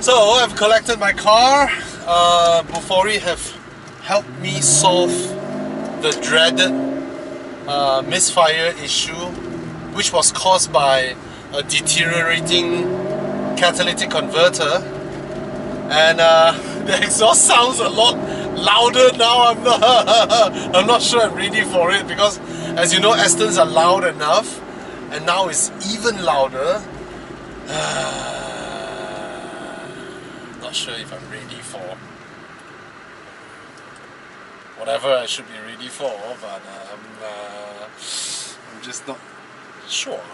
So I've collected my car. Bufori have helped me solve the dreaded misfire issue, which was caused by a deteriorating catalytic converter, and the exhaust sounds a lot louder now. I'm not sure I'm ready for it, because as you know, Astons are loud enough, and now it's even louder. Not sure if I'm ready for whatever I should be ready for, but I'm just not sure.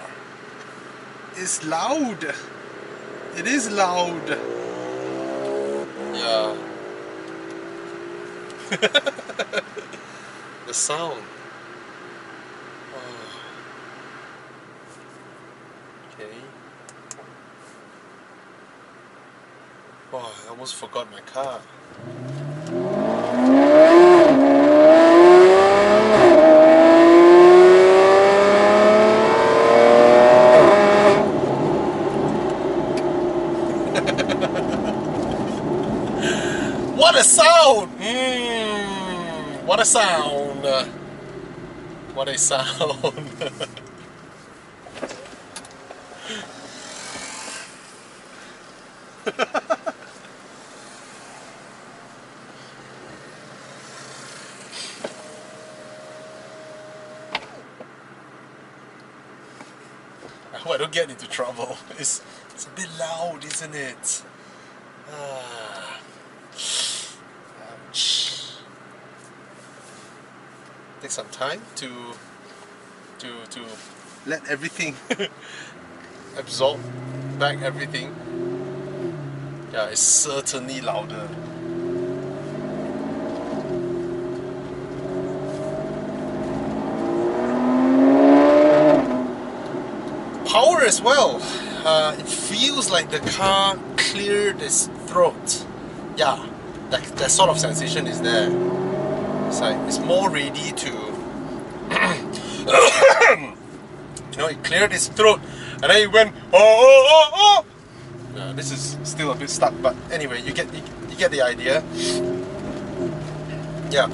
It's loud. It is loud. Yeah. The sound. Oh. Okay. Oh, I almost forgot my car. What a sound! What a sound! What a sound! I hope I don't get into trouble. It's a bit loud, isn't it? Ouch. Take some time to let everything absorb back everything. Yeah, it's certainly louder. Power as well. It feels like the car cleared its throat. Yeah, that sort of sensation is there. It's like it's more ready to you know, it cleared its throat and then it went oh. This is still a bit stuck, but anyway, you get the idea. Yeah.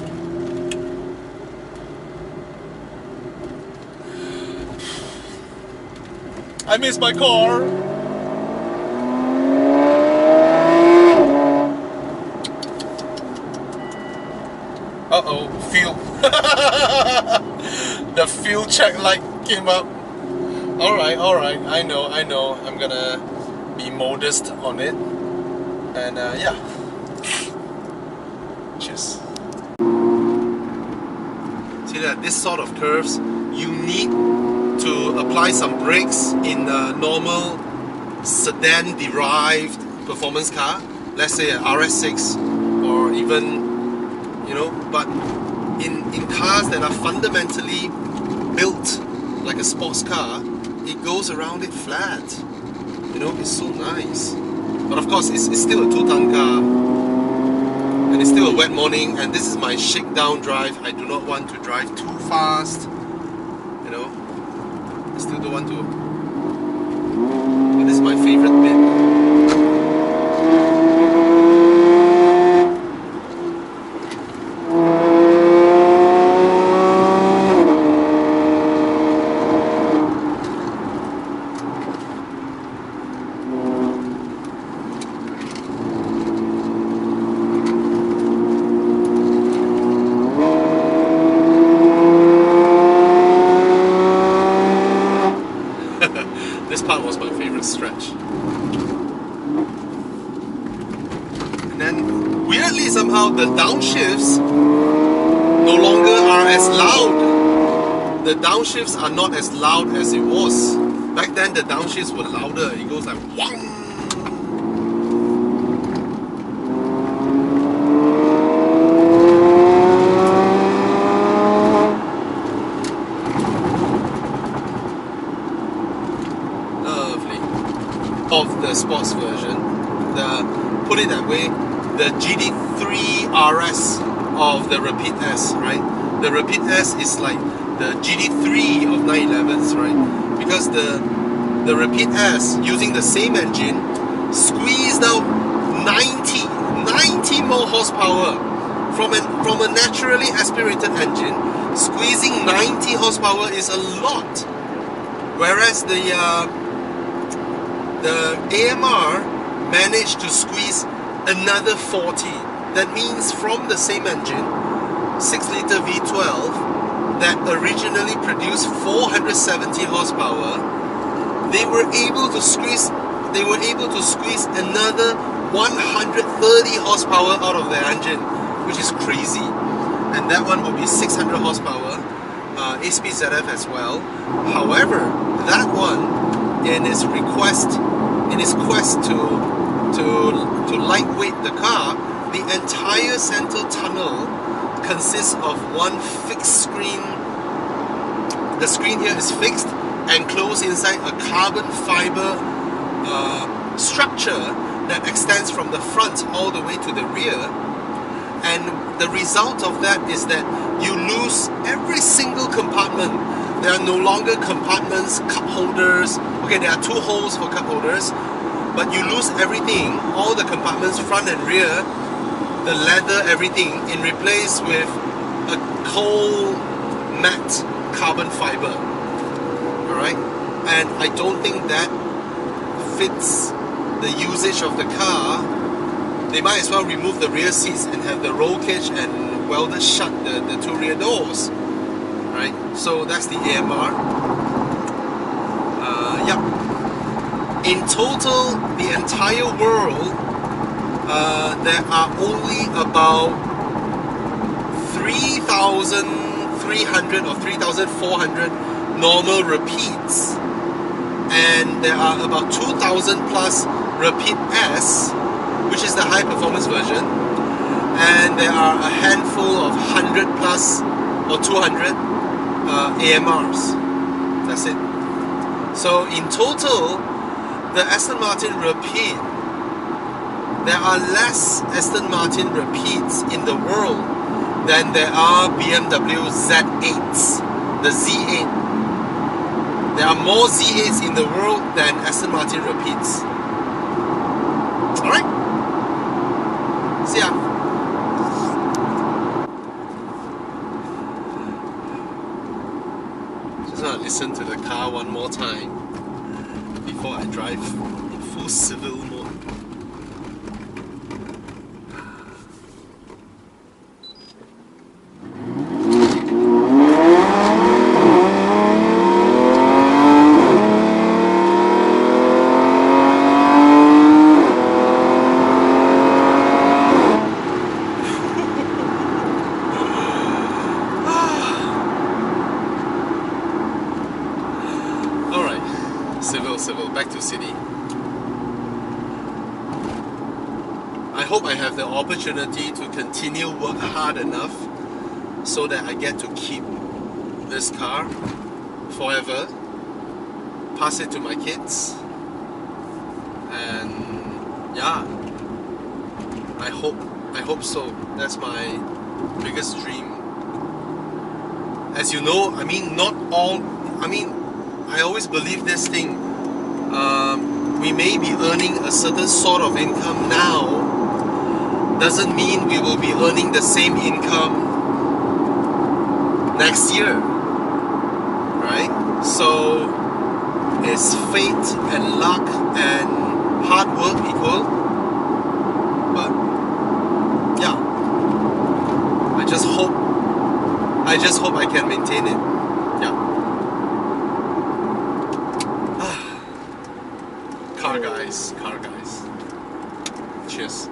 I miss my car. Uh-oh, fuel. The fuel check light came up. Alright, I know. I'm gonna be modest on it. And yeah. Cheers. See that this sort of curves, you need to apply some brakes in a normal sedan-derived performance car. Let's say an RS6 or even, you know, but in cars that are fundamentally built like a sports car, it goes around it flat. You know, it's so nice. But of course, it's still a 2-ton car, and it's still a wet morning, and this is my shakedown drive. I do not want to drive too fast. You know, I still don't want to. But this is my favorite bit. This part was my favorite stretch. And then, weirdly somehow, the downshifts no longer are as loud. The downshifts are not as loud as it was. Back then, the downshifts were louder. It goes like whang! Of the sports version, put it that way, the GT3 RS of the Rapid S, right? The Rapid S is like the GT3 of 911s, right? Because the Rapid S, using the same engine, squeezed out 90 more horsepower from a naturally aspirated engine. Squeezing 90 horsepower is a lot, whereas the AMR managed to squeeze another 40. That means from the same engine, 6-liter V12 that originally produced 470 horsepower, they were able to squeeze another 130 horsepower out of their engine, which is crazy. And that one will be 600 horsepower, ASP-ZF as well. However, that one, in its quest to lightweight the car, the entire center tunnel consists of one fixed screen. The screen here is fixed, enclosed inside a carbon fiber structure that extends from the front all the way to the rear. And the result of that is that you lose every single compartment. There are no longer compartments, cup holders. Okay, there are 2 holes for cup holders, but you lose everything, all the compartments, front and rear, the leather, everything, in replace with a cold matte carbon fiber. Alright? And I don't think that fits the usage of the car. They might as well remove the rear seats and have the roll cage and welded shut the 2 rear doors. Right? So that's the AMR. Yeah. In total, the entire world, there are only about 3,300 or 3,400 normal repeats, and there are about 2,000 plus repeat S, which is the high performance version, and there are a handful of 100 plus or 200 AMRs. That's it. So in total, the Aston Martin repeat, there are less Aston Martin repeats in the world than there are BMW Z8s, the Z8. There are more Z8s in the world than Aston Martin repeats. Alright? See ya. Just want to listen to the car one more time before I drive in full civil mode. Civil, back to city. I hope I have the opportunity to continue work hard enough so that I get to keep this car forever, pass it to my kids, and yeah, I hope so. That's my biggest dream. As you know, I always believe this thing. We may be earning a certain sort of income now, doesn't mean we will be earning the same income next year, right? So is fate and luck and hard work equal? But yeah, I just hope I can maintain it. Yeah. Car guys. Cheers.